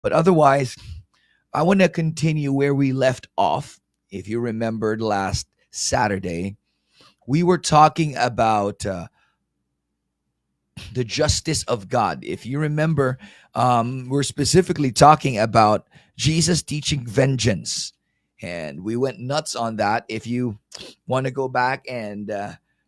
But otherwise, I want to continue where we left off. If you remembered last Saturday, we were talking about the justice of God. If you remember, we're specifically talking about Jesus teaching vengeance. And we went nuts on that. If you want to go back and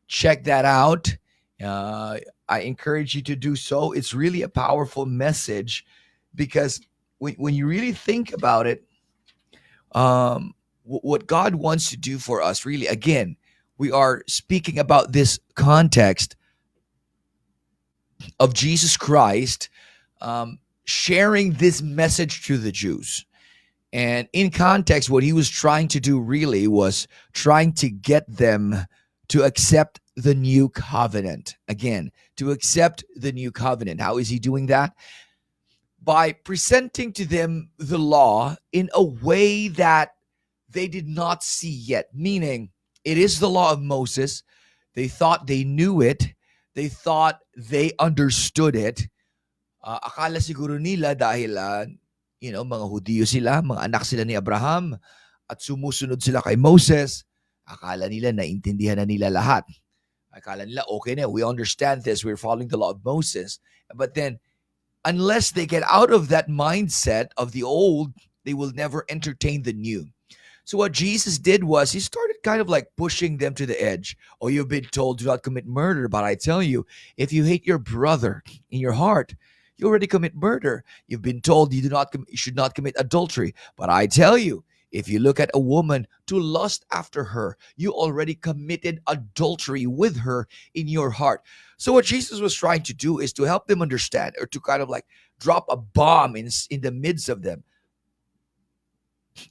check that out, uh, I encourage you to do so. It's really a powerful message because when you really think about it, what God wants to do for us, really, again, we are speaking about this context of Jesus Christ sharing this message to the Jews. And in context, what he was trying to do really was trying to get them to accept the new covenant. Again, to accept the new covenant. How is he doing that? By presenting to them the law in a way that they did not see yet, meaning it is the law of Moses. They thought they knew it. They thought they understood it. Akala siguro nila dahil mga Hudiyo sila, mga anak sila ni Abraham at sumusunod sila kay Moses, akala nila naintindihan na nila lahat. Akala nila okay na, we understand this, we're following the law of Moses. But then unless they get out of that mindset of the old, they will never entertain the new. So what Jesus did was he started kind of like pushing them to the edge. Oh, you've been told do not commit murder, but I tell you, if you hate your brother in your heart, you already commit murder. You've been told you should not commit adultery, but I tell you, if you look at a woman to lust after her, you already committed adultery with her in your heart. So what Jesus was trying to do is to help them understand, or to kind of like drop a bomb in the midst of them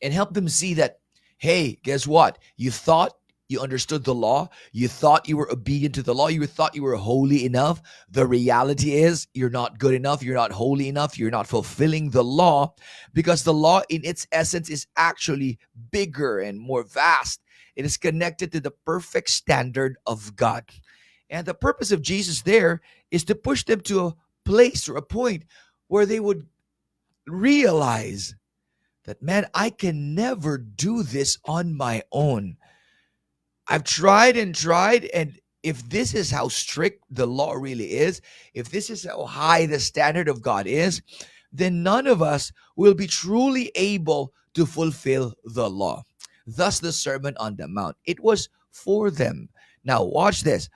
and help them see that, hey, guess what? You thought you understood the law. You thought you were obedient to the law. You thought you were holy enough. The reality is you're not good enough. You're not holy enough. You're not fulfilling the law, because the law in its essence is actually bigger and more vast. It is connected to the perfect standard of God. And the purpose of Jesus there is to push them to a place or a point where they would realize that, man, I can never do this on my own. I've tried and tried, and if this is how strict the law really is, if this is how high the standard of God is, then none of us will be truly able to fulfill the law. Thus, the Sermon on the Mount. It was for them. Now, watch this.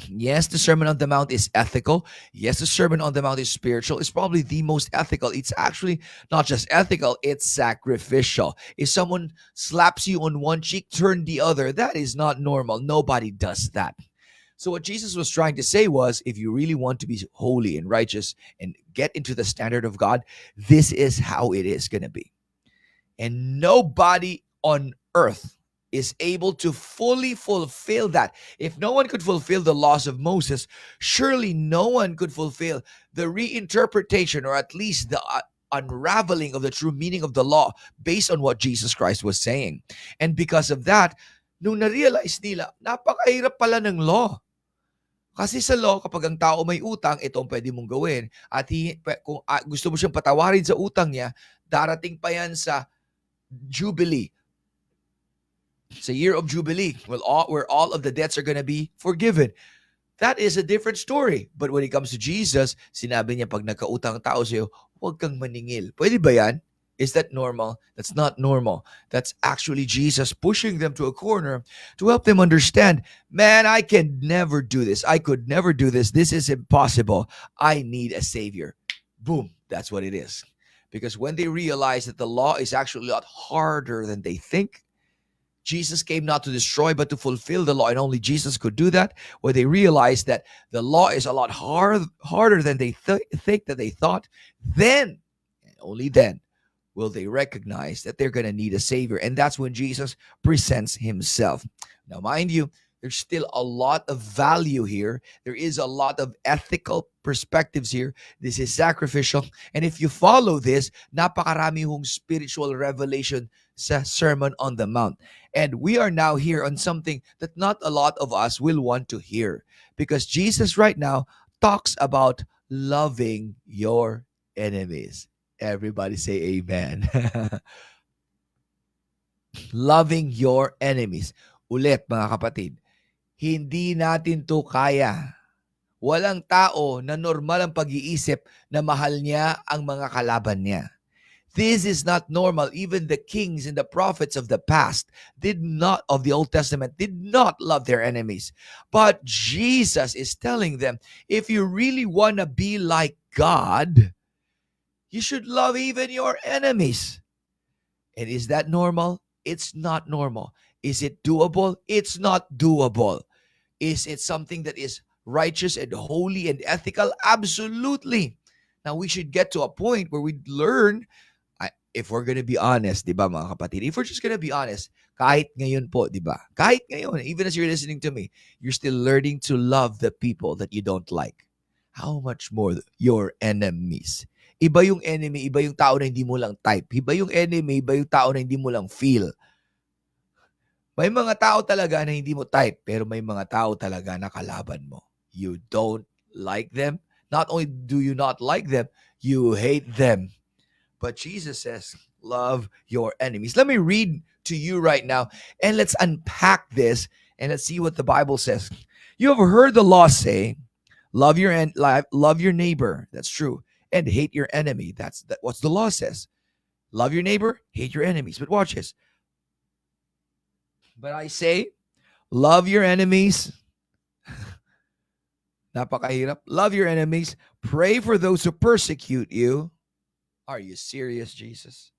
Yes, the Sermon on the Mount is ethical. Yes, the Sermon on the Mount is spiritual. It's probably the most ethical. It's actually not just ethical, it's sacrificial. If someone slaps you on one cheek, turn the other. That is not normal. Nobody does that. So, what Jesus was trying to say was, if you really want to be holy and righteous and get into the standard of God, this is how it is going to be. And nobody on earth is able to fully fulfill that. If no one could fulfill the laws of Moses, surely no one could fulfill the reinterpretation, or at least the unraveling of the true meaning of the law based on what Jesus Christ was saying. And because of that, nung na-realize nila, napakahirap pala ng law. Kasi sa law, kapag ang tao may utang, ito ang pwede mong gawin. At kung gusto mo siyang patawarin sa utang niya, darating pa yan sa Jubilee. It's a year of Jubilee where all of the debts are going to be forgiven. That is a different story. But when it comes to Jesus, sinabi niya, pag nagkautang tao sa'yo, huwag kang maningil. Pwede ba yan? Is that normal? That's not normal. That's actually Jesus pushing them to a corner to help them understand, man, I can never do this. I could never do this. This is impossible. I need a savior. Boom. That's what it is. Because when they realize that the law is actually a lot harder than they think, Jesus came not to destroy, but to fulfill the law, and only Jesus could do that. Where they realize that the law is a lot harder than they think that they thought, then, and only then, will they recognize that they're going to need a savior. And that's when Jesus presents himself. Now, mind you, there's still a lot of value here. There is a lot of ethical perspectives here. This is sacrificial. And if you follow this, napakarami hong spiritual revelation sa Sermon on the Mount. And we are now here on something that not a lot of us will want to hear. Because Jesus right now talks about loving your enemies. Everybody say amen. Loving your enemies. Ulit mga kapatid, hindi natin to kaya. Walang tao na normal ang pag-iisip na mahal niya ang mga kalaban niya. This is not normal. Even the kings and the prophets of the past of the Old Testament, did not love their enemies. But Jesus is telling them, if you really want to be like God, you should love even your enemies. And is that normal? It's not normal. Is it doable? It's not doable. Is it something that is righteous and holy and ethical? Absolutely. Now, we should get to a point where we learn, if we're gonna be honest, di ba mga kapatid? If we're just gonna be honest, kahit ngayon po, di ba? Kahit ngayon, even as you're listening to me, you're still learning to love the people that you don't like. How much more your enemies? Iba yung enemy, iba yung tao na hindi mo lang type. Iba yung enemy, iba yung tao na hindi mo lang feel. May mga tao talaga na hindi mo type, pero may mga tao talaga na kalaban mo. You don't like them. Not only do you not like them, you hate them. But Jesus says, love your enemies. Let me read to you right now, and let's unpack this, and let's see what the Bible says. You have heard the law say, love your neighbor. That's true. And hate your enemy. That's what the law says. Love your neighbor, hate your enemies. But watch this. But I say, love your enemies. Napakahirap. Love your enemies. Pray for those who persecute you. Are you serious, Jesus?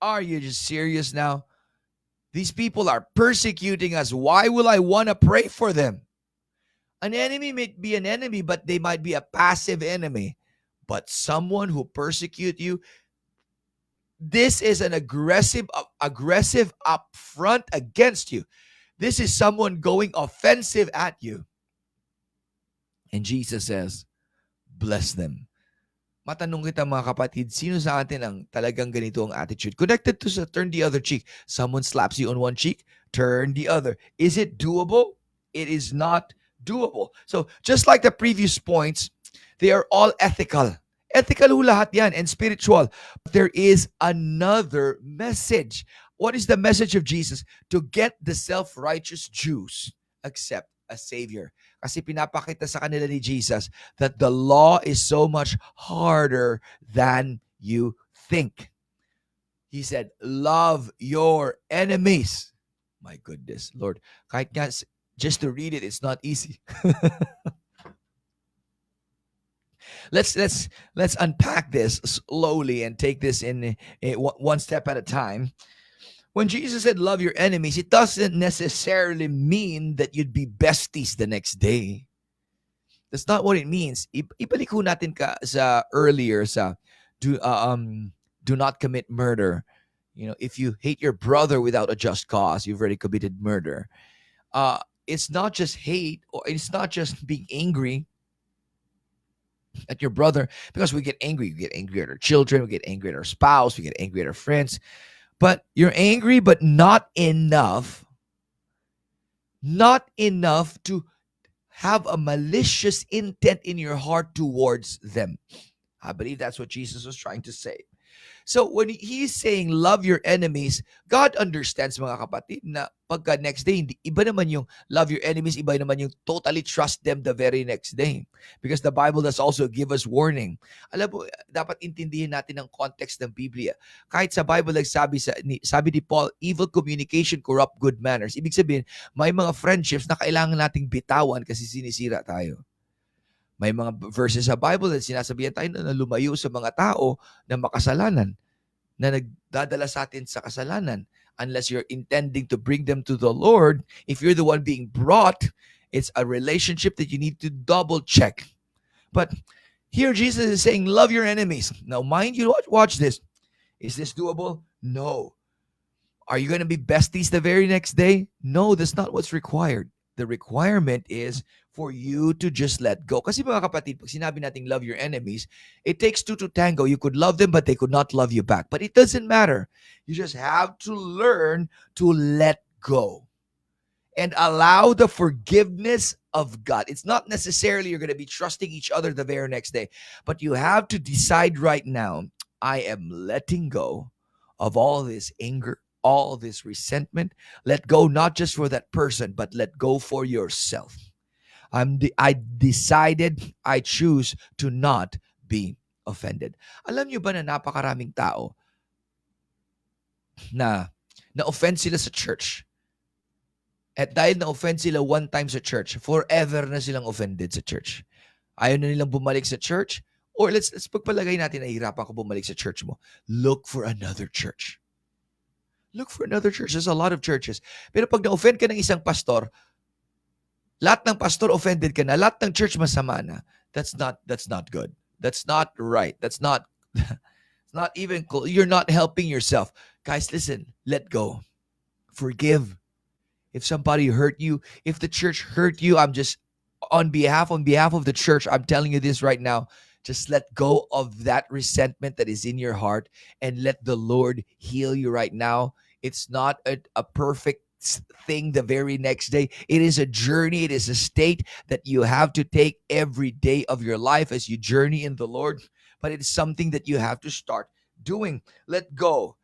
Are you just serious now? These people are persecuting us. Why will I want to pray for them? An enemy may be an enemy, but they might be a passive enemy. But someone who persecute you, this is an aggressive upfront against you. This is someone going offensive at you. And Jesus says, bless them. Matanong kita mga kapatid, sino sa atin ang talagang ganito ang attitude? Connected to turn the other cheek. Someone slaps you on one cheek, turn the other. Is it doable? It is not doable. So just like the previous points, they are all ethical. Ethical lahat yan and spiritual. But there is another message. What is the message of Jesus? To get the self-righteous Jews accept a Savior. Kasi pinapakita sa kanila ni Jesus that the law is so much harder than you think. He said, love your enemies. My goodness, Lord. Kahit nga, just to read it, it's not easy. Let's unpack this slowly and take this in one step at a time. When Jesus said love your enemies, it doesn't necessarily mean that you'd be besties the next day. That's not what it means. Ibalik ko natin sa earlier sa do not commit murder. You know, if you hate your brother without a just cause, you've already committed murder. It's not just hate, or it's not just being angry at your brother, because we get angry. We get angry at our children. We get angry at our spouse. We get angry at our friends. But you're angry, but not enough to have a malicious intent in your heart towards them. I believe that's what Jesus was trying to say. So when he's saying love your enemies, God understands mga kapatid na pagka next day, iba naman yung love your enemies, iba naman yung totally trust them the very next day. Because the Bible does also give us warning. Alam mo, dapat intindihin natin ang context ng Biblia. Kahit sa Bible, sabi ni Paul, evil communication corrupt good manners. Ibig sabihin, may mga friendships na kailangan nating bitawan kasi sinisira tayo. May mga verses sa Bible na sinasabihan tayo na lumayo sa mga tao na makasalanan, na nagdadala sa atin sa kasalanan. Unless you're intending to bring them to the Lord, if you're the one being brought, it's a relationship that you need to double check. But here Jesus is saying, love your enemies. Now, mind you, watch this. Is this doable? No. Are you going to be besties the very next day? No, that's not what's required. The requirement is for you to just let go. Kasi mga kapatid, pag sinabi nating love your enemies, it takes two to tango. You could love them, but they could not love you back. But it doesn't matter. You just have to learn to let go. and allow the forgiveness of God. It's not necessarily you're going to be trusting each other the very next day, but you have to decide right now, I am letting go of all this anger, all this resentment. Let go not just for that person, but let go for yourself. I decided, I choose to not be offended. Alam niyo ba na napakaraming tao na na-offend sila sa church. At dahil na-offend sila one time sa church, forever na silang offended sa church. Ayaw na nilang bumalik sa church. Or let's pagpalagay natin na hirapan ko bumalik sa church mo. Look for another church. Look for another church. There's a lot of churches. Pero pag na-offend ka ng isang pastor, lahat ng pastor offended ka na, lahat ng church masama na. That's not good. That's not right. That's not it's not even cool. You're not helping yourself. Guys, listen, let go. Forgive. If somebody hurt you, if the church hurt you, I'm just on behalf of the church, I'm telling you this right now. Just let go of that resentment that is in your heart and let the Lord heal you right now. It's not a perfect thing the very next day. It is a journey. It is a state that you have to take every day of your life as you journey in the Lord. But it's something that you have to start doing. Let go.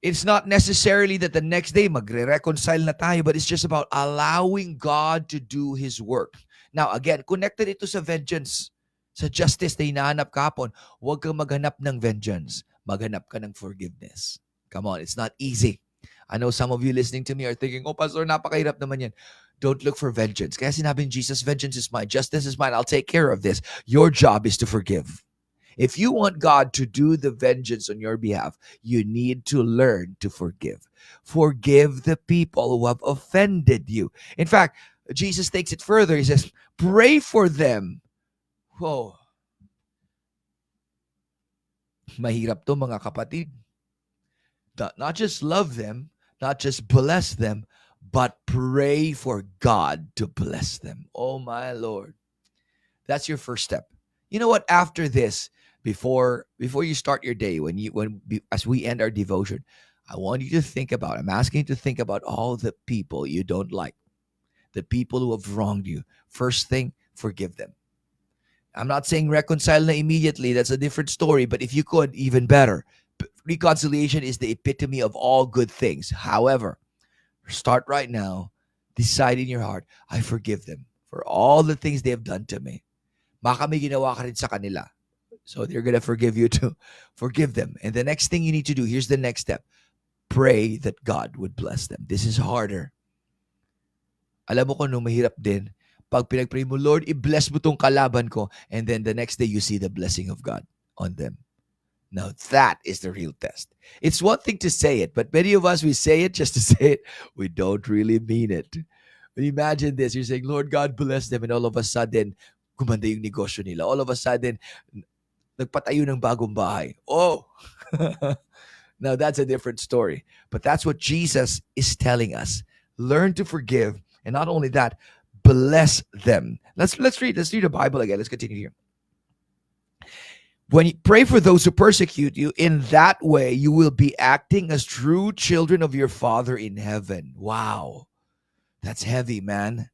It's not necessarily that the next day magre-reconcile na tayo, but it's just about allowing God to do His work. Now, again, connected ito sa vengeance, sa justice na hinahanap kahapon. Huwag kang maghanap ng vengeance. Maghanap ka ng forgiveness. Come on, it's not easy. I know some of you listening to me are thinking, oh, Pastor, napakahirap naman yan. Don't look for vengeance. Kaya sinabi ni Jesus, vengeance is mine, justice is mine, I'll take care of this. Your job is to forgive. If you want God to do the vengeance on your behalf, you need to learn to forgive. Forgive the people who have offended you. In fact, Jesus takes it further. He says, pray for them. Whoa. Mahirap to, mga kapatid. Not just love them, not just bless them, but pray for God to bless them. Oh my Lord. That's your first step. You know what? After this, before you start your day, as we end our devotion, I want you to think about, I'm asking you to think about all the people you don't like, the people who have wronged you. First thing, forgive them. I'm not saying reconcile na immediately. That's a different story. But if you could, even better. Reconciliation is the epitome of all good things. However, start right now. Decide in your heart, I forgive them for all the things they have done to me. Baka may ginawa ka rin sa kanila. So they're going to forgive you too. Forgive them. And the next thing you need to do, here's the next step. Pray that God would bless them. This is harder. Alam mo kung nung mahirap din, pag pinagpray mo, Lord, i-bless mo tong kalaban ko. And then the next day, you see the blessing of God on them. Now that is the real test. It's one thing to say it, but many of us, we say it just to say it. We don't really mean it. But imagine this. You're saying, Lord God, bless them. And all of a sudden, gumanda yung negosyo nila. All of a sudden, nagpatayo ng bagong bahay. Oh! Now that's a different story. But that's what Jesus is telling us. Learn to forgive. And not only that, bless them. Let's read the Bible again. Let's continue here. When you pray for those who persecute you, in that way you will be acting as true children of your Father in heaven. Wow. That's heavy, man.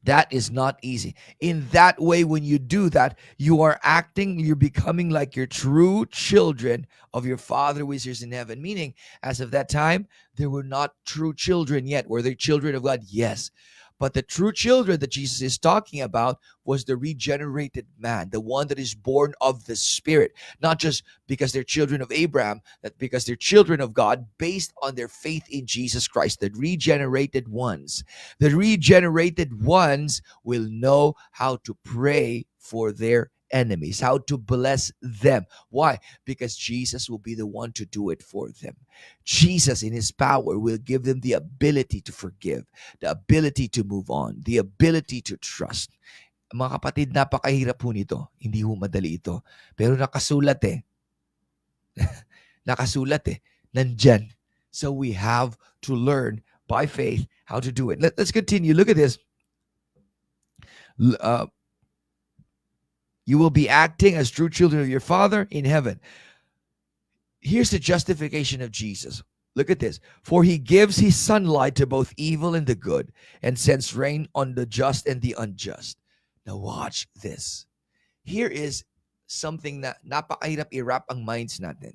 That is not easy. In that way, when you do that, you are acting, you're becoming like your true children of your Father which is in heaven. Meaning, as of that time, they were not true children yet. Were they children of God? Yes. But the true children that Jesus is talking about was the regenerated man, the one that is born of the Spirit, not just because they're children of Abraham, that because they're children of God based on their faith in Jesus Christ. The regenerated ones. The regenerated ones will know how to pray for their enemies, how to bless them. Why? Because Jesus will be the one to do it for them. Jesus in his power will give them the ability to forgive, the ability to move on, the ability to trust. Mga kapatid, napakahirap po nito. Hindi ho madali ito. Pero nakasulat eh. Nakasulat eh. Nandyan. So we have to learn by faith how to do it. Let's continue. Look at this. You will be acting as true children of your Father in heaven. Here's the justification of Jesus. Look at this. For he gives his sunlight to both evil and the good, and sends rain on the just and the unjust. Now watch this. Here is something na napakahirap i-wrap ang minds natin.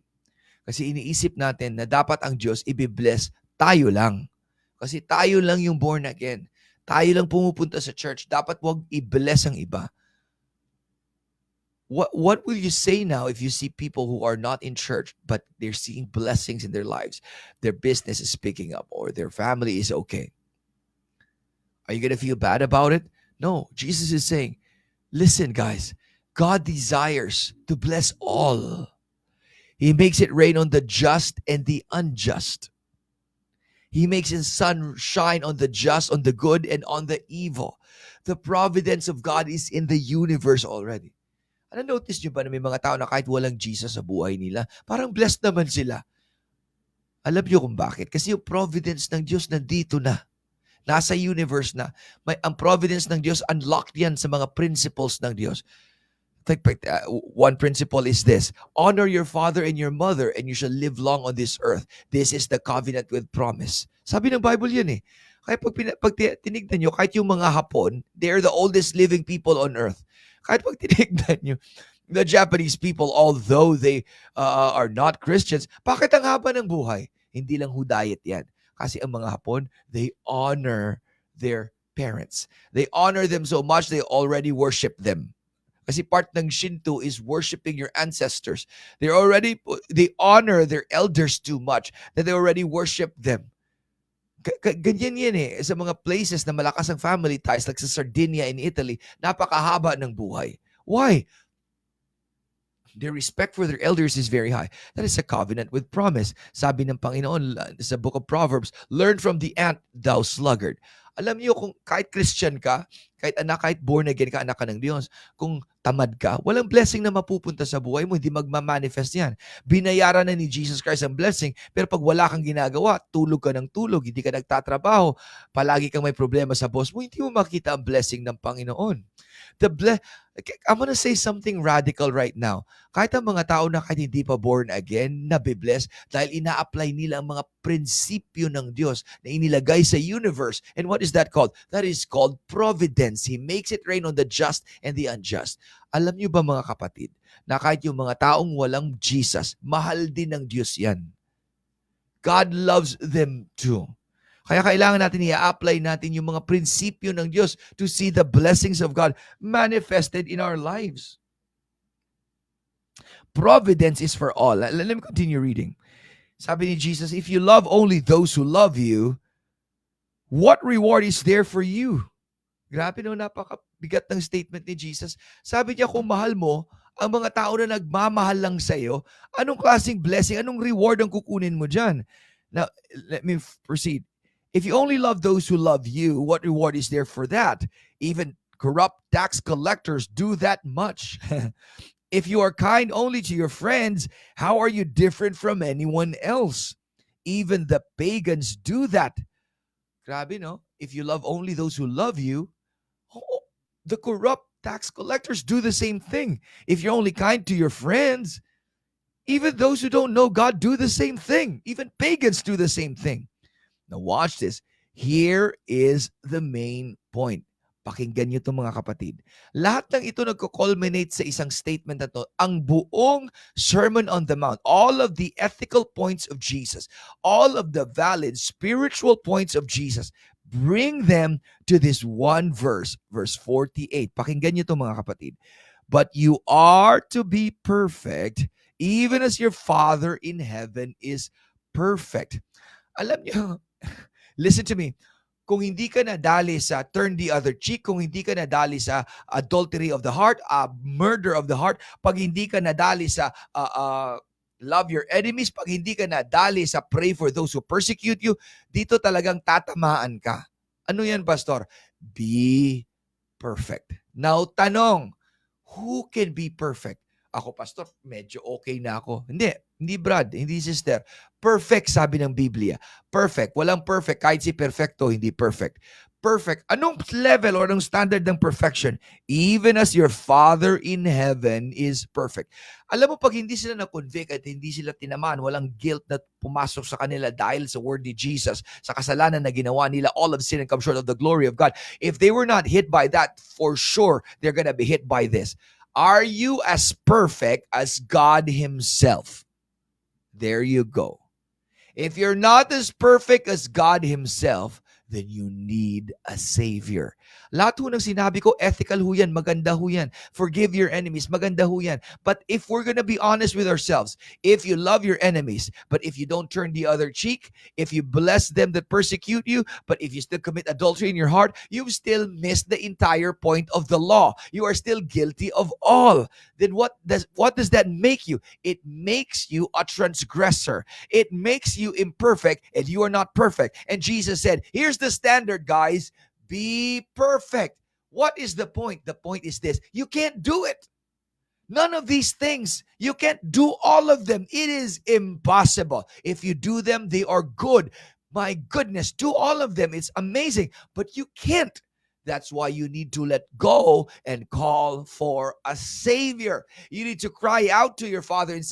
Kasi iniisip natin na dapat ang Diyos i-bless tayo lang. Kasi tayo lang yung born again. Tayo lang pumupunta sa church. Dapat wag i-bless ang iba. What will you say now if you see people who are not in church but they're seeing blessings in their lives? Their business is picking up or their family is okay. Are you going to feel bad about it? No. Jesus is saying, listen, guys, God desires to bless all. He makes it rain on the just and the unjust. He makes his sun shine on the just, on the good, and on the evil. The providence of God is in the universe already. Ano, notice nyo ba na may mga tao na kahit walang Jesus sa buhay nila, parang blessed naman sila? Alam nyo kung bakit? Kasi yung providence ng Diyos nandito na. Nasa universe na. Ang providence ng Diyos, unlocked yan sa mga principles ng Diyos. One principle is this: honor your father and your mother and you shall live long on this earth. This is the covenant with promise. Sabi ng Bible yun eh. Kaya pag tinignan nyo, kahit yung mga Hapon, they are the oldest living people on earth. Kahit pag tinignan nyo, the Japanese people, although they are not Christians, bakit ang haba ng buhay? Hindi lang hudayat yan. Kasi ang mga Hapon, they honor their parents. They honor them so much, they already worship them. Kasi part ng Shinto is worshiping your ancestors. They honor their elders too much that they already worship them. Ganyan yan eh. Sa mga places na malakas ang family ties, like sa Sardinia in Italy, napakahaba ng buhay. Why? Their respect for their elders is very high. That is a covenant with promise. Sabi ng Panginoon sa Book of Proverbs, learn from the ant, thou sluggard. Alam niyo, kung kahit Christian ka, kahit born again ka, anak ka ng Diyos, kung tamad ka, walang blessing na mapupunta sa buhay mo, hindi magmamanifest yan. Binayaran na ni Jesus Christ ang blessing, pero pag wala kang ginagawa, tulog ka ng tulog, hindi ka nagtatrabaho, palagi kang may problema sa boss mo, hindi mo makita ang blessing ng Panginoon. I'm gonna say something radical right now. Kahit ang mga tao na kahit hindi pa born again, nabibless dahil ina-apply nila ang mga prinsipyo ng Diyos na inilagay sa universe. And what is that called? That is called providence. He makes it rain on the just and the unjust. Alam niyo ba mga kapatid, na kahit yung mga taong walang Jesus, mahal din ng Diyos yan. God loves them too. Kaya kailangan natin i-apply natin yung mga prinsipyo ng Diyos to see the blessings of God manifested in our lives. Providence is for all. Let me continue reading. Sabi ni Jesus, if you love only those who love you, what reward is there for you? Grabe no, napakabigat ng statement ni Jesus. Sabi niya, kung mahal mo ang mga tao na nagmamahal lang sa'yo, anong klaseng blessing, anong reward ang kukunin mo dyan? Now, let me proceed. If you only love those who love you, what reward is there for that? Even corrupt tax collectors do that much. If you are kind only to your friends, how are you different from anyone else? Even the pagans do that. Grabe, no? If you love only those who love you, the corrupt tax collectors do the same thing. If you're only kind to your friends, even those who don't know God do the same thing. Even pagans do the same thing. Now watch this. Here is the main point. Pakinggan nyo ito mga kapatid. Lahat ng ito nagko-culminate sa isang statement na to. Ang buong Sermon on the Mount, all of the ethical points of Jesus, all of the valid spiritual points of Jesus, bring them to this one verse, verse 48. Pakinggan nyo ito mga kapatid. But you are to be perfect, even as your Father in heaven is perfect. Alam nyo, listen to me. Kung hindi ka nadali sa turn the other cheek, kung hindi ka nadali sa adultery of the heart, murder of the heart, pag hindi ka nadali sa love your enemies, pag hindi ka nadali sa pray for those who persecute you, dito talagang tatamaan ka. Ano yan, Pastor? Be perfect. Now, tanong, who can be perfect? Ako, Pastor, medyo okay na ako. Hindi Brad, hindi sister. Perfect, sabi ng Biblia. Perfect. Walang perfect. Kahit si perfecto, hindi perfect. perfect. Anong level or anong standard ng perfection? Even as your Father in heaven is perfect. Alam mo, pag hindi sila na-convict at hindi sila tinamaan, walang guilt na pumasok sa kanila dahil sa word ni Jesus, sa kasalanan na ginawa nila, all of sin and come short of the glory of God. If they were not hit by that, for sure, they're gonna be hit by this. Are you as perfect as God Himself? There you go. If you're not as perfect as God Himself, then you need a Savior. Lahat ho ng sinabi ko, ethical ho yan, maganda ho yan. Forgive your enemies, maganda ho yan. But if we're gonna be honest with ourselves, if you love your enemies, but if you don't turn the other cheek, if you bless them that persecute you, but if you still commit adultery in your heart, you've still missed the entire point of the law. You are still guilty of all. Then what does that make you? It makes you a transgressor. It makes you imperfect, and you are not perfect. And Jesus said, here's the standard, guys. Be perfect. What is the point? The point is this. You can't do it. None of these things. You can't do all of them. It is impossible. If you do them, they are good. My goodness, do all of them. It's amazing. But you can't. That's why you need to let go and call for a Savior. You need to cry out to your Father in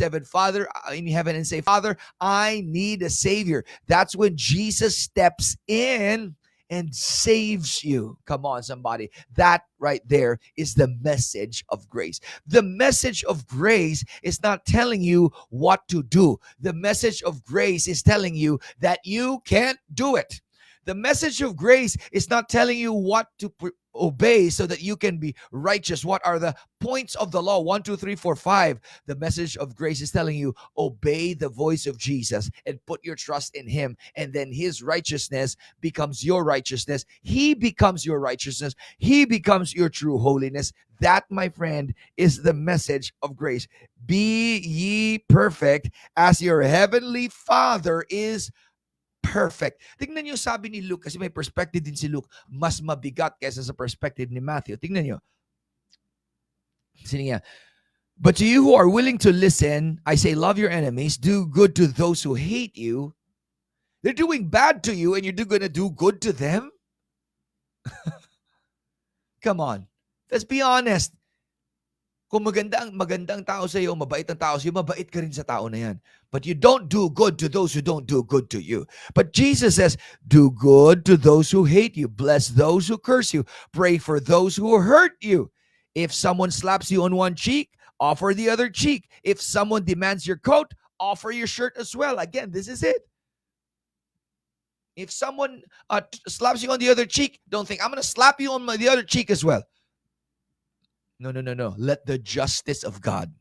heaven and say, Father, I need a Savior. That's when Jesus steps in and saves you. Come on, somebody. That right there is the message of grace. The message of grace is not telling you what to do. The message of grace is telling you that you can't do it. The message of grace is not telling you what to obey so that you can be righteous. What are the points of the law? 1, 2, 3, 4, 5. The message of grace is telling you, obey the voice of Jesus and put your trust in Him. And then His righteousness becomes your righteousness. He becomes your righteousness. He becomes your true holiness. That, my friend, is the message of grace. Be ye perfect as your heavenly Father is perfect. Tingnan nyo sabi ni Luke, kasi may perspective din si Luke, mas mabigat kaysa sa perspective ni Matthew. Tingnan nyo. Sige nga. But to you who are willing to listen, I say, love your enemies, do good to those who hate you. They're doing bad to you and you're going to do good to them? Come on. Let's be honest. Kung magandang tao sa iyo, mabait ang tao sa iyo, mabait ka rin sa tao na yan. But you don't do good to those who don't do good to you. But Jesus says, do good to those who hate you. Bless those who curse you. Pray for those who hurt you. If someone slaps you on one cheek, offer the other cheek. If someone demands your coat, offer your shirt as well. Again, this is it. If someone slaps you on the other cheek, don't think, I'm going to slap you on the other cheek as well. No. Let the justice of God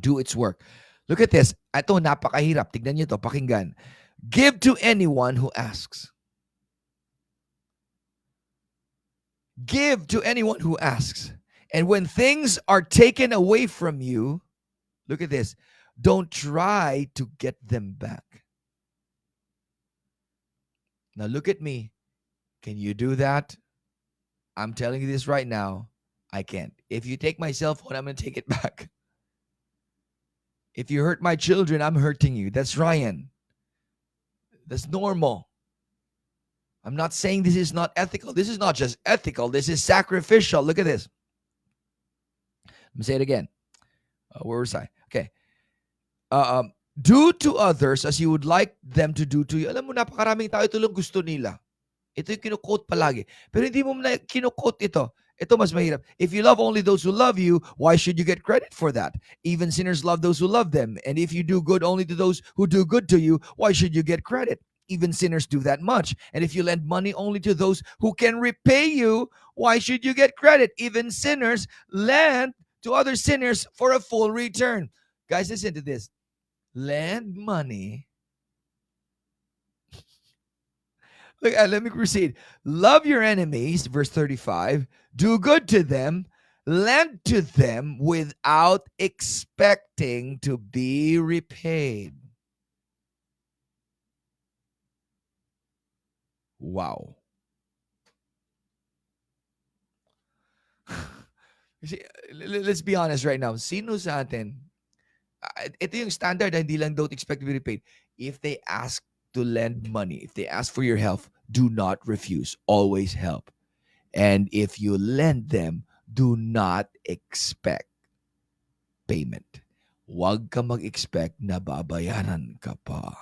do its work. Look at this. Ito, napakahirap. Tignan niyo ito, pakinggan. Give to anyone who asks. Give to anyone who asks. And when things are taken away from you, look at this. Don't try to get them back. Now look at me. Can you do that? I'm telling you this right now. I can't. If you take my cell phone, I'm going to take it back. If you hurt my children, I'm hurting you. That's Ryan. That's normal. I'm not saying this is not ethical. This is not just ethical. This is sacrificial. Look at this. Let me say it again. Where was I? Okay. Do to others as you would like them to do to you. Alam mo, napakaraming tao ito lang gusto nila. Ito yung kinu-quote palagi. Pero hindi mo na kinu-quote ito. Ito mas mahirap. If you love only those who love you, why should you get credit for that? Even sinners love those who love them. And if you do good only to those who do good to you, why should you get credit? Even sinners do that much. And if you lend money only to those who can repay you, why should you get credit? Even sinners lend to other sinners for a full return. Guys, listen to this. Lend money. Look, let me proceed. Love your enemies, verse 35. Do good to them. Lend to them without expecting to be repaid. Wow. See, let's be honest right now. Sino sa atin? Ito yung standard, hindi lang don't expect to be repaid. If they ask to lend money, if they ask for your help, do not refuse. Always help. And if you lend them, do not expect payment. Huwag ka mag-expect na babayaran ka pa.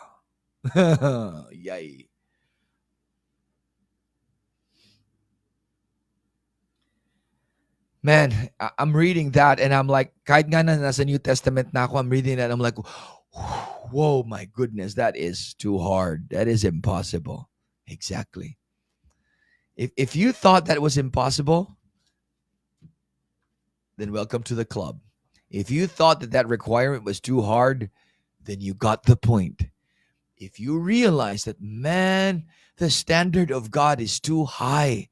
Yay. Man, I'm reading that and I'm like, kahit nga na nasa New Testament na ako, I'm reading that and I'm like, whoa, my goodness, that is too hard. That is impossible. Exactly. If you thought that was impossible, then welcome to the club. If you thought that that requirement was too hard, then you got the point. If you realize that, man, the standard of God is too high.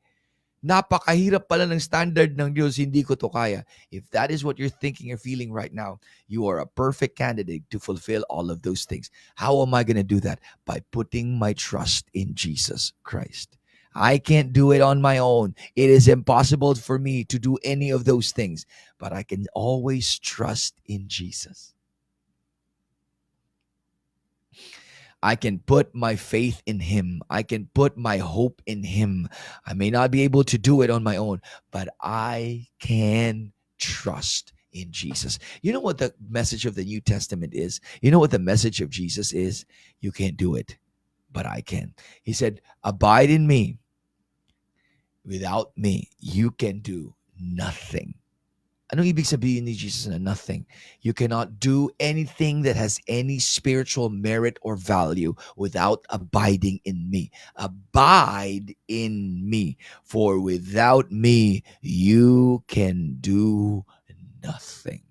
Napakahirap pala ng standard ng Diyos, hindi ko to kaya. If that is what you're thinking or feeling right now, you are a perfect candidate to fulfill all of those things. How am I going to do that? By putting my trust in Jesus Christ. I can't do it on my own. It is impossible for me to do any of those things, but I can always trust in Jesus. I can put my faith in Him. I can put my hope in Him. I may not be able to do it on my own, but I can trust in Jesus. You know what the message of the New Testament is? You know what the message of Jesus is? You can't do it, but I can. He said, abide in me. Without me, you can do nothing. Anong ibig sabihin ni Jesus na nothing? You cannot do anything that has any spiritual merit or value without abiding in me. Abide in me. For without me, you can do nothing.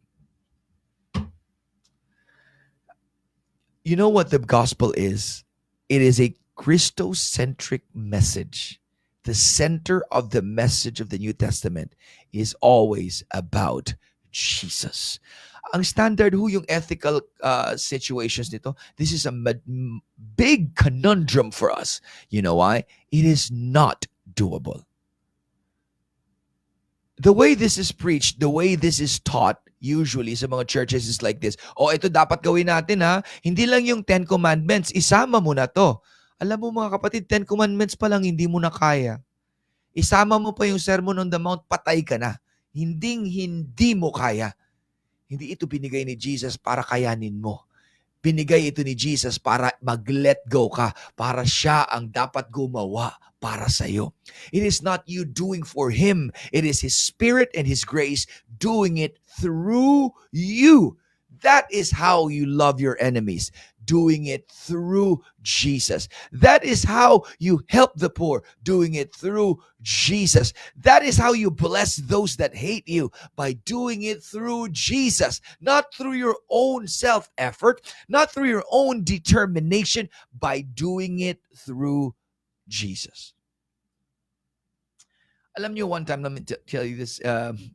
You know what the gospel is? It is a Christocentric message. The center of the message of the New Testament is always about Jesus. Ang standard ho yung ethical situations nito, this is a big conundrum for us. You know why? It is not doable. The way this is preached, the way this is taught, usually sa mga churches is like this. Ito dapat gawin natin ha. Hindi lang yung 10 Commandments, isama mo na to. Alam mo mga kapatid, 10 Commandments pa lang hindi mo na kaya. Isama mo pa yung Sermon on the Mount, patay ka na. Hindi mo kaya. Hindi ito binigay ni Jesus para kayanin mo. Binigay ito ni Jesus para mag-let go ka, para siya ang dapat gumawa para sa iyo. It is not you doing for Him. It is His Spirit and His grace doing it through you. That is how you love your enemies, doing it through Jesus. That is how you help the poor, doing it through Jesus. That is how you bless those that hate you, by doing it through Jesus, not through your own self-effort, not through your own determination, by doing it through Jesus. Alam niyo, one time, let me tell you this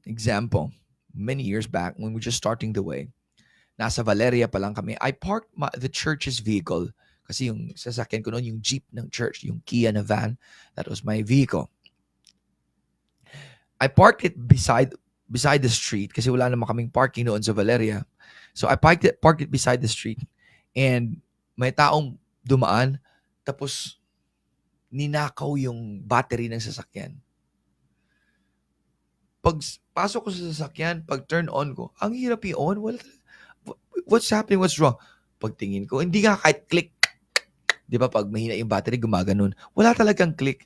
example. Many years back, when we were just starting the way, nasa Valeria pa lang kami, I parked the church's vehicle kasi yung sasakyan ko noon, yung jeep ng church, yung Kia na van, that was my vehicle. I parked it beside the street kasi wala naman kaming parking noon sa Valeria. So I parked it beside the street and may taong dumaan tapos ninakaw yung battery ng sasakyan. Pag pasok ko sa sasakyan, pag turn on ko, ang hirap i-on, wala talaga. What's happening? What's wrong? Pagtingin ko, hindi nga kahit click. Di ba pag mahina yung battery, gumaganon. Wala talagang click.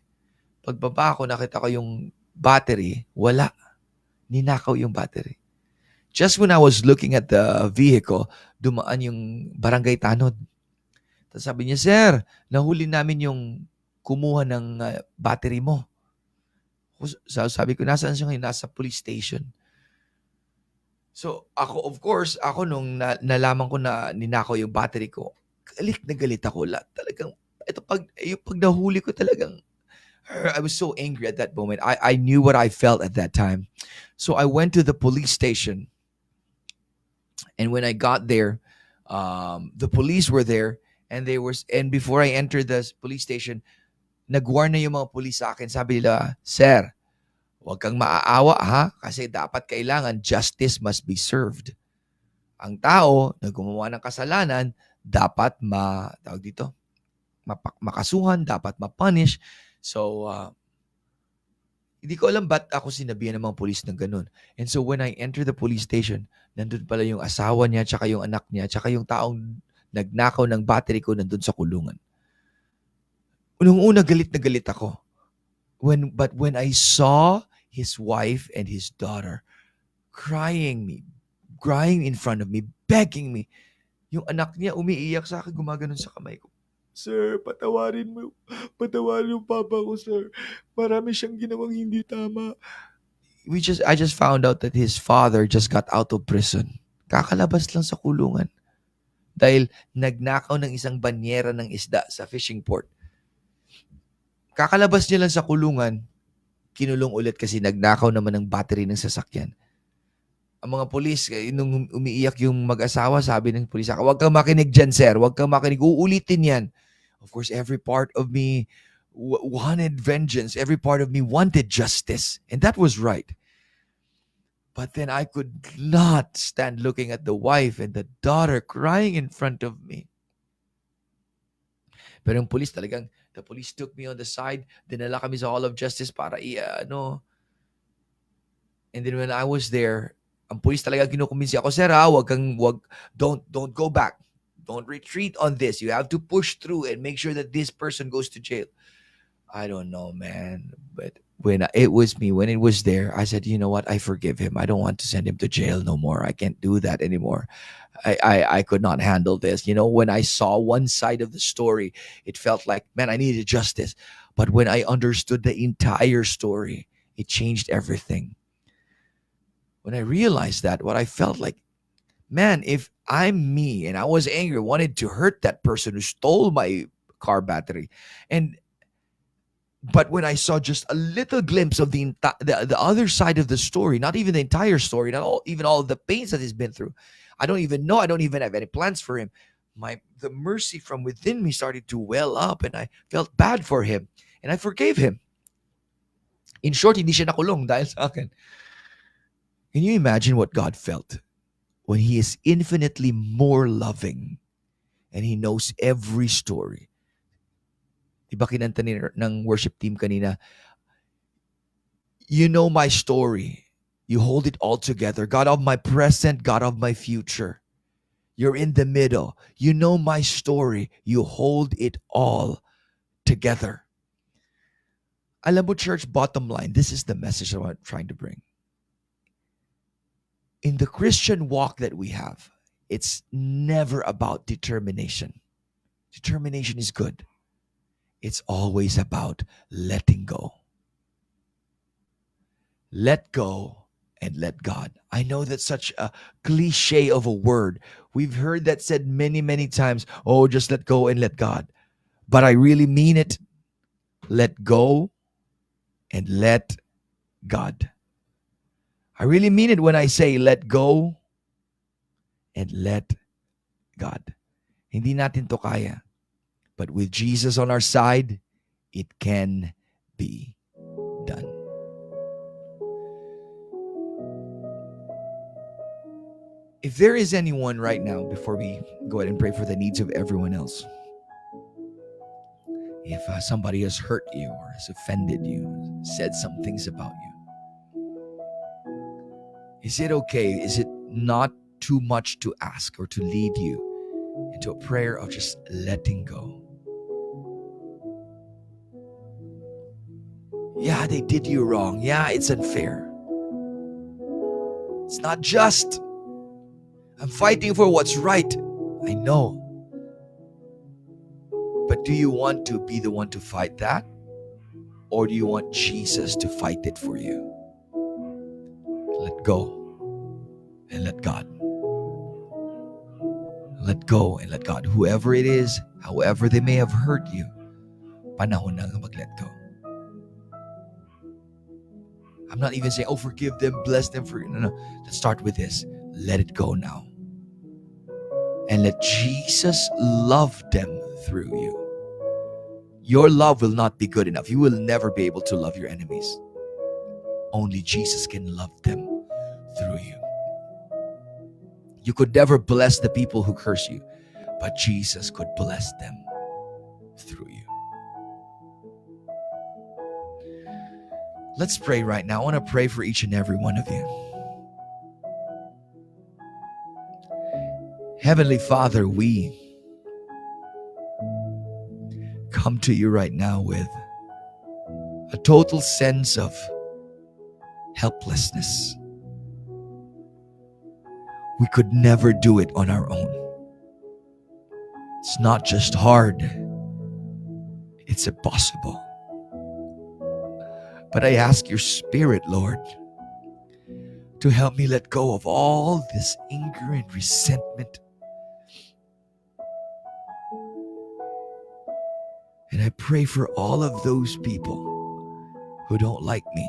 Pagbaba ko, nakita ko yung battery, wala. Ninakaw yung battery. Just when I was looking at the vehicle, dumaan yung barangay tanod. Tapos sabi niya, sir, nahuli namin yung kumuha ng battery mo. Sabi ko, nasaan siya ngayon? Nasa police station. So, of course, nung nalaman ko na ninakaw yung battery ko, galit na galit ako. Talagang, pag nahuli ko talagang, I was so angry at that moment. I knew what I felt at that time. So, I went to the police station. And when I got there, the police were there. And before I entered the police station, nag-warn na yung mga police sa akin. Sabi nila, sir, huwag kang maaawa ha, kasi dapat kailangan justice must be served. Ang tao na gumawa ng kasalanan, dapat tawag dito, makasuhan, dapat mapunish. So, hindi ko alam ba't ako sinabihan ng mga police ng ganun. And so when I enter the police station, nandun pala yung asawa niya, tsaka yung anak niya, tsaka yung taong nagnakaw ng battery ko nandun sa kulungan. Nung una, galit na galit ako. But when I saw his wife and his daughter crying in front of me, begging me, yung anak niya umiiyak sa akin, gumaganon sa kamay ko. Sir, patawarin mo. Patawarin yung papa ko, sir. Marami siyang ginawang hindi tama. I just found out that his father just got out of prison. Kakalabas lang sa kulungan. Dahil nagnakaw ng isang banyera ng isda sa fishing port. Kakalabas niya lang sa kulungan, kinulong ulit kasi nagnakaw naman ng battery ng sasakyan. Ang mga polis, nung umiiyak yung mag-asawa, sabi ng polis, huwag kang makinig dyan, sir. Huwag kang makinig. Uulitin yan. Of course, every part of me wanted vengeance. Every part of me wanted justice. And that was right. But then I could not stand looking at the wife and the daughter crying in front of me. Pero yung police talagang, the police took me on the side, dinala kami sa Hall of Justice para And then when I was there, ang police talaga kinukumbinsi ako, sir, don't go back. Don't retreat on this. You have to push through and make sure that this person goes to jail. I don't know, man. But when it was there, I said, you know what? I forgive him. I don't want to send him to jail no more. I can't do that anymore. I could not handle this. When I saw one side of the story, it felt like, man, I needed justice. But when I understood the entire story, it changed everything. When I realized that, what I felt like, man, if I'm me and I was angry, wanted to hurt that person who stole my car battery, but when I saw just a little glimpse of the other side of the story, not even the entire story, even all of the pains that he's been through, I don't even know. I don't even have any plans for him. The mercy from within me started to well up, and I felt bad for him, and I forgave him. In short, hindi siya nakulong dahil sa akin. Can you imagine what God felt when He is infinitely more loving and He knows every story? Diba kinanta ng worship team kanina, you know my story. You hold it all together. God of my present, God of my future. You're in the middle. You know my story. You hold it all together. Alam mo, church, bottom line, this is the message I'm trying to bring. In the Christian walk that we have, it's never about determination. Determination is good. It's always about letting go. Let go and let God. I know that's such a cliche of a word. We've heard that said many, many times. Oh, just let go and let God. But I really mean it. Let go and let God. I really mean it when I say let go and let God. Hindi natin to kaya. But with Jesus on our side, it can be done. If there is anyone right now, before we go ahead and pray for the needs of everyone else, if somebody has hurt you or has offended you, said some things about you, is it okay? Is it not too much to ask or to lead you into a prayer of just letting go? Yeah, they did you wrong. Yeah, it's unfair. It's not just. I'm fighting for what's right. I know. But do you want to be the one to fight that? Or do you want Jesus to fight it for you? Let go and let God. Let go and let God. Whoever it is, however they may have hurt you, panahon na mag-let go. I'm not even saying, oh, forgive them, bless them. No. Let's start with this. Let it go now. And let Jesus love them through you. Your love will not be good enough. You will never be able to love your enemies. Only Jesus can love them through you. You could never bless the people who curse you, but Jesus could bless them. through you. Let's pray right now. I want to pray for each and every one of you. Heavenly Father, we come to you right now with a total sense of helplessness. We could never do it on our own. It's not just hard, it's impossible. But I ask your Spirit, Lord, to help me let go of all this anger and resentment. And I pray for all of those people who don't like me,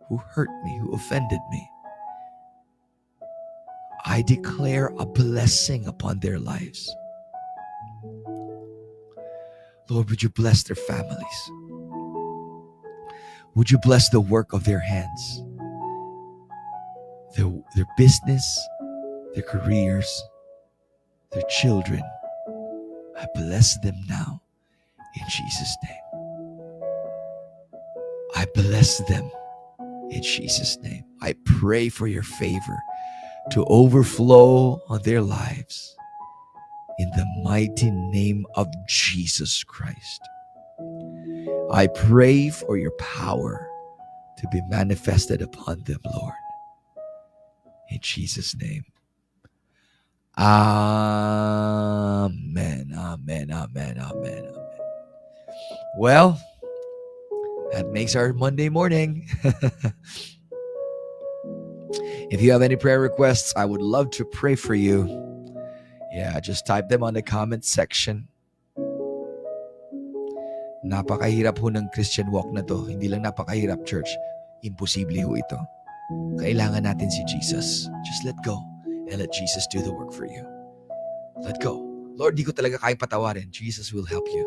who hurt me, who offended me. I declare a blessing upon their lives. Lord, would you bless their families? Would you bless the work of their hands, their business, their careers, their children? I bless them now in Jesus' name. I bless them in Jesus' name. I pray for your favor to overflow on their lives in the mighty name of Jesus Christ. I pray for your power to be manifested upon them, Lord. In Jesus' name. Amen. Amen. Amen. Amen. Amen. Well, that makes our Monday morning. If you have any prayer requests, I would love to pray for you. Yeah, just type them on the comment section. Napakahirap ho ng Christian walk na to. Hindi lang napakahirap, church. Imposible ho ito. Kailangan natin si Jesus. Just let go and let Jesus do the work for you. Let go. Lord, di ko talaga kayang patawarin. Jesus will help you.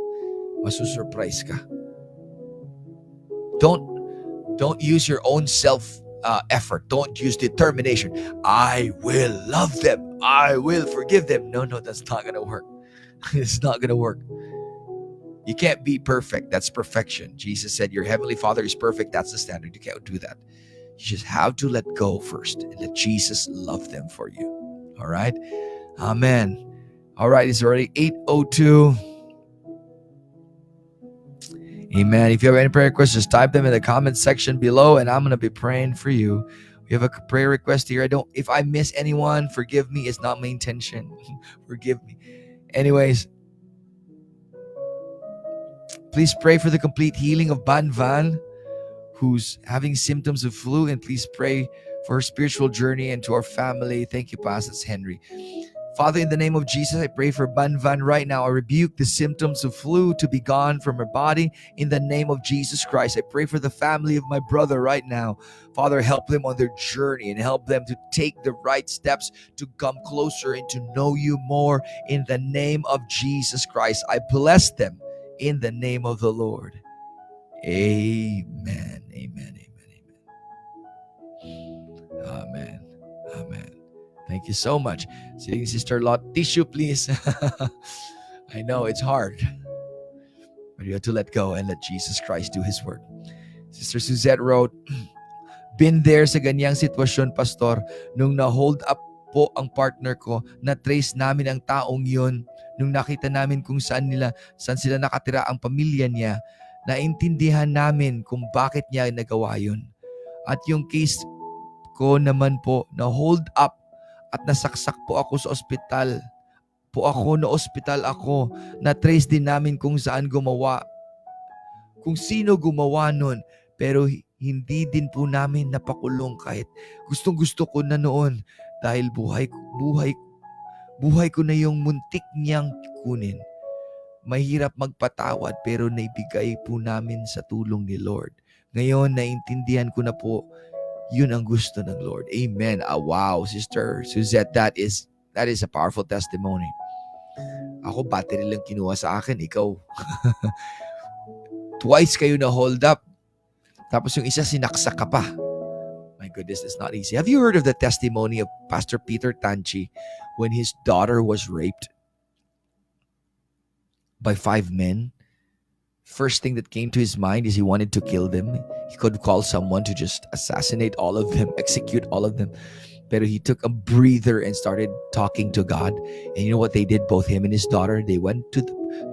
Masusurprise ka. Don't use your own self effort. Don't use determination. I will love them. I will forgive them. No, that's not going to work. It's not going to work. You can't be perfect. That's perfection. Jesus said your heavenly Father is perfect. That's the standard. You can't do that. You just have to let go first and let Jesus love them for you. All right? Amen. All right, it's already 8:02. Amen. If you have any prayer requests, just type them in the comment section below and I'm going to be praying for you. We have a prayer request here. If I miss anyone, forgive me. It's not my intention. Forgive me. Anyways, please pray for the complete healing of Ban Van, who's having symptoms of flu, and please pray for her spiritual journey and to our family. Thank you, Pastor Henry. Father, in the name of Jesus, I pray for Ban Van right now. I rebuke the symptoms of flu to be gone from her body in the name of Jesus Christ. I pray for the family of my brother right now. Father, help them on their journey and help them to take the right steps to come closer and to know you more in the name of Jesus Christ. I bless them in the name of the Lord. Amen. Amen. Amen. Amen. Amen. Amen. Thank you so much. Sitting Sister Lot, tissue please. I know it's hard, but you have to let go and let Jesus Christ do His work. Sister Suzette wrote, been there sa ganyang sitwasyon, Pastor, nung na-hold up po ang partner ko, na-trace namin ang taong yun, nung nakita namin kung saan sila nakatira ang pamilya niya, naintindihan namin kung bakit niya nagawa yun. At yung case ko naman po, na-hold up at nasaksak po ako sa ospital. Na-ospital ako. Na-trace din namin kung saan gumawa. Kung sino gumawa nun. Pero hindi din po namin napakulong kahit gustong-gusto ko na noon. Dahil buhay ko na yung muntik niyang kunin. Mahirap magpatawad pero naibigay po namin sa tulong ni Lord. Ngayon, naintindihan ko na po yun ang gusto ng Lord. Amen. Wow, Sister Suzette, that is a powerful testimony. Ako, battery lang kinuha sa akin. Ikaw, twice kayo na hold up. Tapos yung isa, sinaksak ka pa. My goodness, it's not easy. Have you heard of the testimony of Pastor Peter Tanchi when his daughter was raped by 5 men? first thing that came to his mind is he wanted to kill them. He could call someone to just assassinate all of them, execute all of them. But he took a breather and started talking to God. And you know what they did? Both him and his daughter, they went to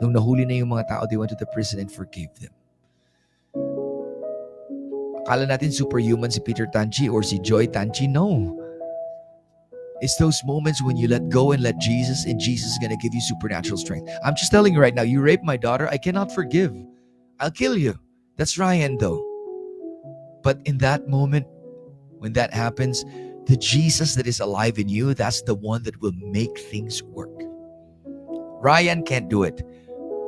nung nahuli na yung mga tao, they went to the prison and forgave them. Akala natin superhuman si Peter Tanchi or si Joy Tanchi. No. It's those moments when you let go and let Jesus, and Jesus is going to give you supernatural strength. I'm just telling you right now, you raped my daughter, I cannot forgive. I'll kill you. That's Ryan though. But in that moment, when that happens, the Jesus that is alive in you, that's the one that will make things work. Ryan can't do it,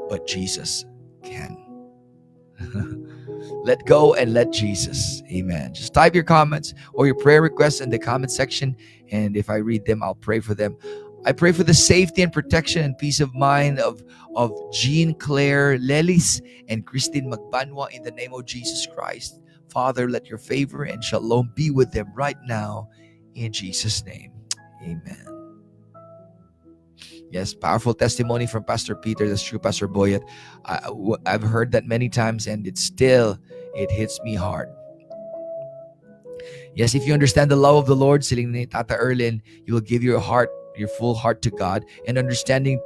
but Jesus can. Let go and let Jesus. Amen. Just type your comments or your prayer requests in the comment section, and if I read them, I'll pray for them. I pray for the safety and protection and peace of mind of Jean Claire Lelis and Christine Magbanwa in the name of Jesus Christ. Father, let your favor and shalom be with them right now in Jesus' name. Amen. Yes, powerful testimony from Pastor Peter. That's true, Pastor Boyet. I've heard that many times, and it hits me hard. Yes, if you understand the love of the Lord, siling ni Tata Erlin, you will give your full heart to God, and understanding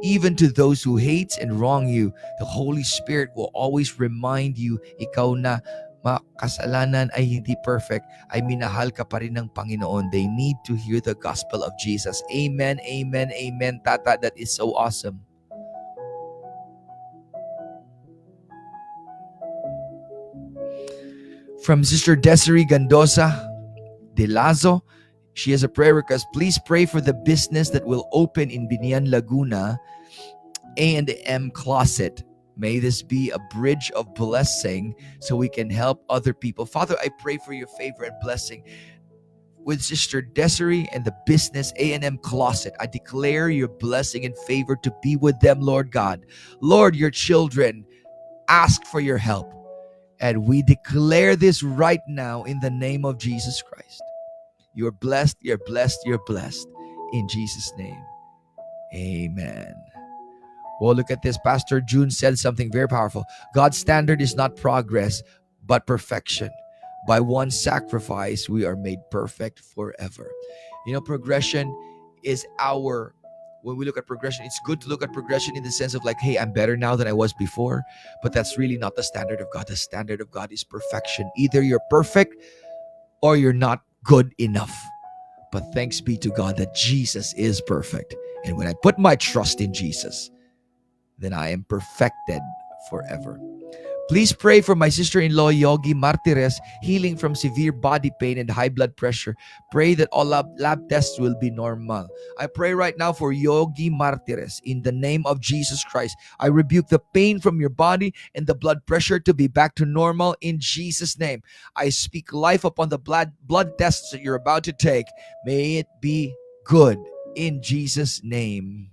even to those who hate and wrong you, the Holy Spirit will always remind you, ikaw na makasalanan ay hindi perfect, ay minahal ka pa rin ng Panginoon. They need to hear the gospel of Jesus. Amen, amen, amen, Tata. That is so awesome. From Sister Desiree Gandosa de Lazo, she has a prayer request. Please pray for the business that will open in Binian, Laguna, A&M Closet. May this be a bridge of blessing so we can help other people. Father, I pray for your favor and blessing with Sister Desiree and the business A&M Closet. I declare your blessing and favor to be with them, Lord God. Lord, your children ask for your help. And we declare this right now in the name of Jesus Christ. You're blessed, you're blessed, you're blessed. In Jesus' name, amen. Well, look at this. Pastor June said something very powerful. God's standard is not progress, but perfection. By one sacrifice, we are made perfect forever. You know, progression is when we look at progression, it's good to look at progression in the sense of like, hey, I'm better now than I was before. But that's really not the standard of God. The standard of God is perfection. Either you're perfect or you're not good enough. But thanks be to God that Jesus is perfect. And when I put my trust in Jesus, then I am perfected forever. Please pray for my sister-in-law, Yogi Martires, healing from severe body pain and high blood pressure. Pray that all lab tests will be normal. I pray right now for Yogi Martires in the name of Jesus Christ. I rebuke the pain from your body and the blood pressure to be back to normal in Jesus' name. I speak life upon the blood tests that you're about to take. May it be good in Jesus' name.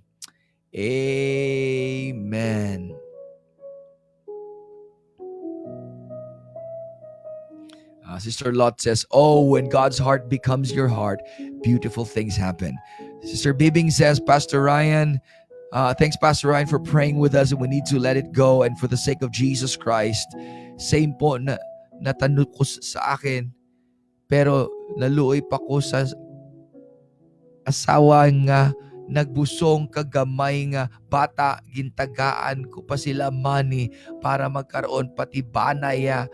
Amen. Sister Lot says, oh, when God's heart becomes your heart, beautiful things happen. Sister Bibing says, Pastor Ryan, thanks Pastor Ryan for praying with us, and we need to let it go, and for the sake of Jesus Christ. Same po na natanong ko sa akin, pero naluoy pa ko sa asawa nga nagbusong kagamay nga bata, gintagaan ko pa sila money para magkaroon pati banaya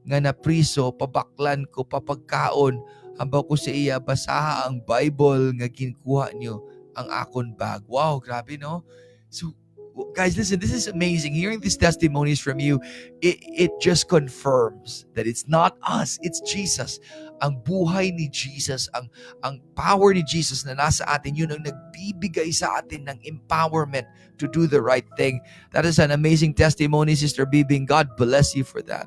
nga na priso, pabaklan ko papagkaon, hamba ko sa iya basaha ang Bible nga ginkuha nyo ang akon bag. Wow, grabe no? So guys, listen, this is amazing. Hearing these testimonies from you, it just confirms that it's not us, it's Jesus. Ang buhay ni Jesus, ang power ni Jesus na nasa atin, yun ang nagbibigay sa atin ng empowerment to do the right thing. That is an amazing testimony, Sister Bibing. God bless you for that.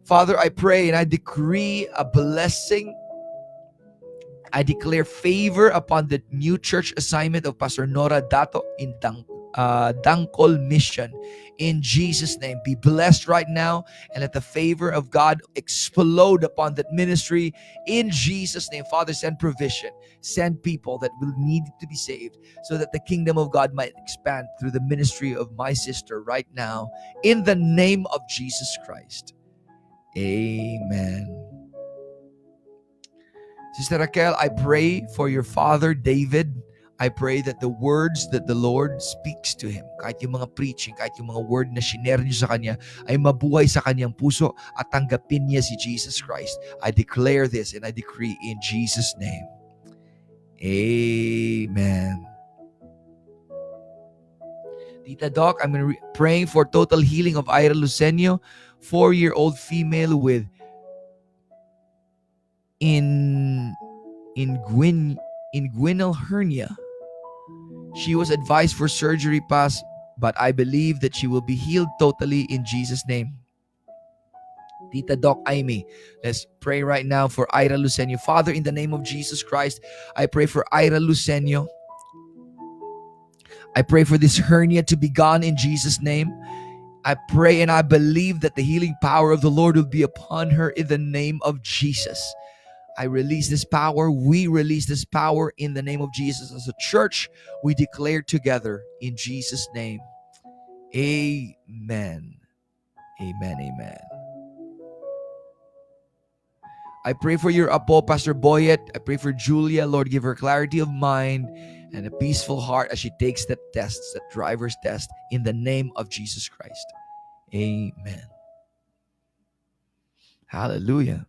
Father, I pray and I decree a blessing. I declare favor upon the new church assignment of Pastor Nora Dato in Dangkol Mission. In Jesus' name, be blessed right now and let the favor of God explode upon that ministry. In Jesus' name, Father, send provision, send people that will need to be saved so that the kingdom of God might expand through the ministry of my sister right now. In the name of Jesus Christ. Amen. Sister Raquel, I pray for your father, David. I pray that the words that the Lord speaks to him, kahit yung mga preaching, kahit yung mga word na shinare niyo sa kanya, ay mabuhay sa kanyang puso at tanggapin niya si Jesus Christ. I declare this and I decree in Jesus' name. Amen. Tita Doc, I'm praying for total healing of Ira Lucenio, 4-year-old female with inguinal hernia. She was advised for surgery past, but I believe that she will be healed totally in Jesus' name. Tita Doc Aimee, let's pray right now for Ira Lucenio. Father, in the name of Jesus Christ, I pray for Ira Lucenio. I pray for this hernia to be gone in Jesus' name. I pray and I believe that the healing power of the Lord will be upon her in the name of Jesus. I release this power. We release this power in the name of Jesus. As a church, we declare together in Jesus' name. Amen. Amen. Amen. I pray for your apo, Pastor Boyet. I pray for Julia. Lord, give her clarity of mind and a peaceful heart as she takes that test, that driver's test, in the name of Jesus Christ. Amen. Hallelujah.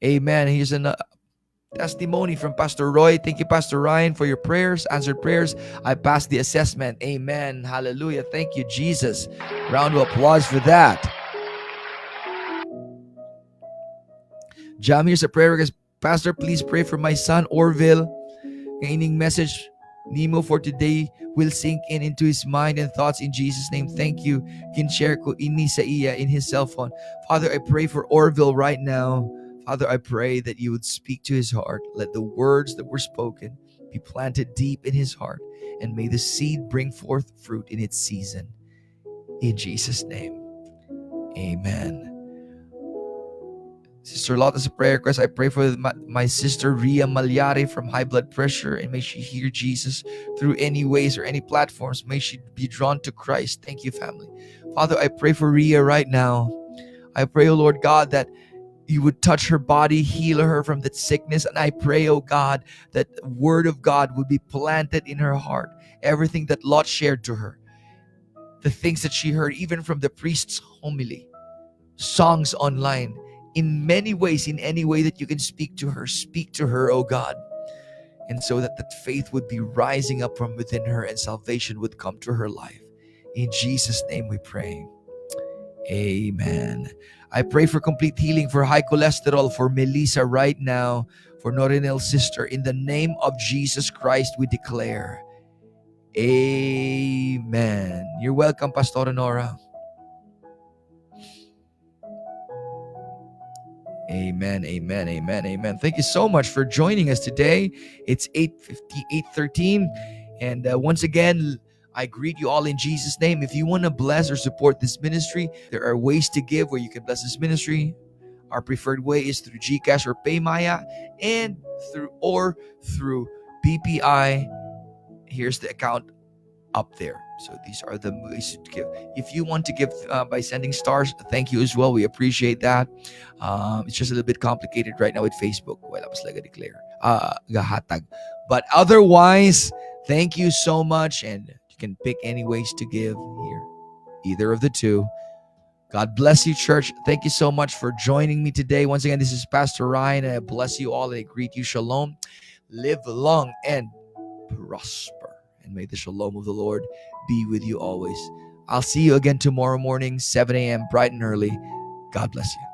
Amen. Here's a testimony from Pastor Roy. Thank you, Pastor Ryan, for your prayers, answered prayers. I passed the assessment. Amen. Hallelujah. Thank you, Jesus. Round of applause for that. Jam, here's a prayer request. Pastor, please pray for my son, Orville. Gaining message, Nemo, for today will sink into his mind and thoughts in Jesus' name. Thank you. Kinshare ko ini sa iya in his cell phone. Father, I pray for Orville right now. Father, I pray that you would speak to his heart. Let the words that were spoken be planted deep in his heart, and may the seed bring forth fruit in its season. In Jesus' name, amen. Sister Lotta's prayer request. I pray for my sister Ria Malyari from high blood pressure, and may she hear Jesus through any ways or any platforms. May she be drawn to Christ. Thank you, family. Father, I pray for Ria right now. I pray, oh Lord God, that you would touch her body, heal her from that sickness. And I pray, oh God, that the word of God would be planted in her heart. Everything that Lot shared to her, the things that she heard, even from the priest's homily, songs online, in many ways, in any way that you can speak to her, oh God. And so that faith would be rising up from within her and salvation would come to her life. In Jesus' name we pray. Amen. I pray for complete healing for high cholesterol for Melissa right now, for Norinel's sister. In the name of Jesus Christ, we declare. Amen. You're welcome, Pastor Nora. Amen, amen, amen, amen. Thank you so much for joining us today. It's 8:13. And once again, I greet you all in Jesus' name. If you want to bless or support this ministry, there are ways to give where you can bless this ministry. Our preferred way is through GCash or PayMaya, and through BPI. Here's the account up there. So these are the ways to give. If you want to give by sending stars, thank you as well. We appreciate that. It's just a little bit complicated right now with Facebook. Wala pa sila declare. Gahatag. But otherwise, thank you so much. And you can pick any ways to give here. Either of the two. God bless you, church. Thank you so much for joining me today. Once again, this is Pastor Ryan. I bless you all and I greet you. Shalom. Live long and prosper. And may the shalom of the Lord be with you always. I'll see you again tomorrow morning, 7 a.m., bright and early. God bless you.